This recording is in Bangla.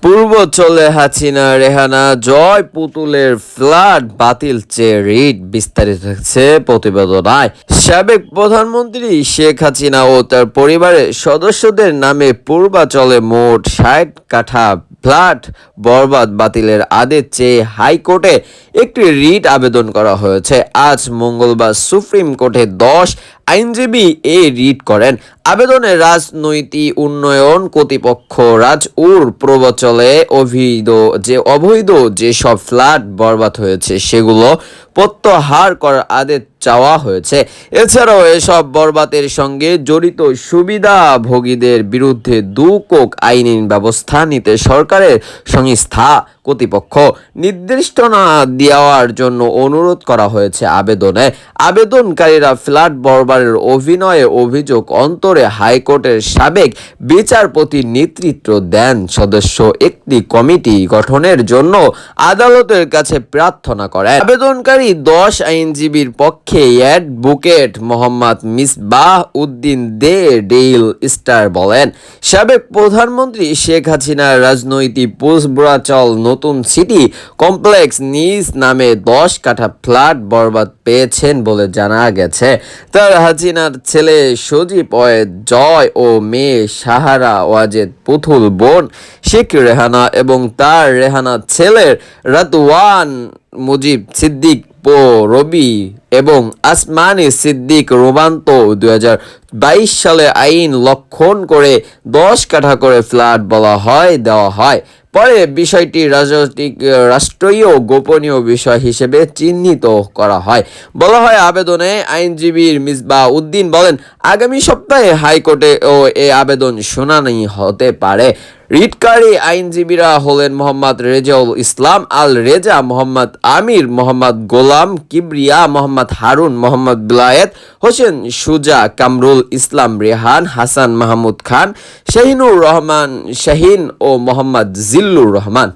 পূর্বচলে হাসিনা রেহানা জয় পুতুলের ফ্ল্যাট বাতিল চেয়ে রিট বিস্তারিত থাকছে প্রতিবেদনায়। সাবেক প্রধানমন্ত্রী শেখ হাসিনা ও তার পরিবারের সদস্যদের নামে পূর্বাচলে মোট ৬০ কাঠা ফ্ল্যাট বরবাদ বাতিলের আদেশ চেয়ে হাইকোর্টে একটি রিট আবেদন করা হয়েছে। আজ মঙ্গলবার সুপ্রিম কোর্টে ১০ আইনজীবী এই রিট করেন। আবেদনে রাজনৈতিক উন্নয়ন কর্তৃপক্ষ রাজউর পূর্বাঞ্চলে অবৈধ যেসব ফ্ল্যাট বরবাদ হয়েছে সেগুলো প্রত্যাহার করার আদেশ চাওয়া হয়েছে। এছাড়াও এসব বরবাদের সঙ্গে জড়িত সুবিধাভোগীদের বিরুদ্ধে দুদক আইনি ব্যবস্থা নিতে সরকারের সংস্থা কর্তৃপক্ষ নির্দেশনা দেওয়ার জন্য অনুরোধ করা হয়েছে। আবেদনকারীরা ফ্ল্যাট বরবাদের অভিযোগ অন্তরে হাইকোর্টের সাবেক বিচারপতির নেতৃত্ব দেন সদস্য একটি কমিটি গঠনের জন্য আদালতের কাছে প্রার্থনা করেন। আবেদনকারী ১০ আইনজীবীর পক্ষে অ্যাডভোকেট মোহাম্মদ মিসবাহ উদ্দিন দে ডেইল স্টার বলেন, সাবেক প্রধানমন্ত্রী শেখ হাসিনার রাজনৈতিক পূর্বাচল নতুন সিটি কমপ্লেক্স নিজ নামে ১০ কাঠা ফ্ল্যাট বরবাদ পেয়েছেন বলে জানা গেছে। তার হাসিনার ছেলে সজীব ওয়াজেদ জয় ও মেয়ে সাহারা ওয়াজেদ পুতুল, বোন শেখ রেহানা এবং তার রেহানা ছেলের রাতওয়ান মুজিব সিদ্দিক রবি এবং আসমানী সিদ্দিক রোমান্ত ২০২২ সালে আইন লঙ্ঘন করে ১০ কাঠা করে ফ্ল্যাট দেওয়া হয়। পরে বিষয়টি রাষ্ট্রীয় গোপনীয় বিষয় হিসেবে চিহ্নিত করা হয়। বলা হয়, আবেদনে আইনজীবী মিসবাহ উদ্দিন বলেন, আগামী সপ্তাহে হাইকোর্টে এই আবেদন শুনানি হতে পারে। রিটকারী আইনজীবীরা হলেন মোহাম্মদ রেজাউল ইসলাম আল রেজা, মোহাম্মদ আমির, মোহাম্মদ গোলাম কিবরিয়া, মোহাম্মদ হারুন, মোহাম্মদ বিলায়েত হোসেন সুজা, কামরুল ইসলাম রেহান, হাসান মাহমুদ খান, শাহিনুর রহমান শাহিন ও মোহাম্মদ জিল্লুর রহমান।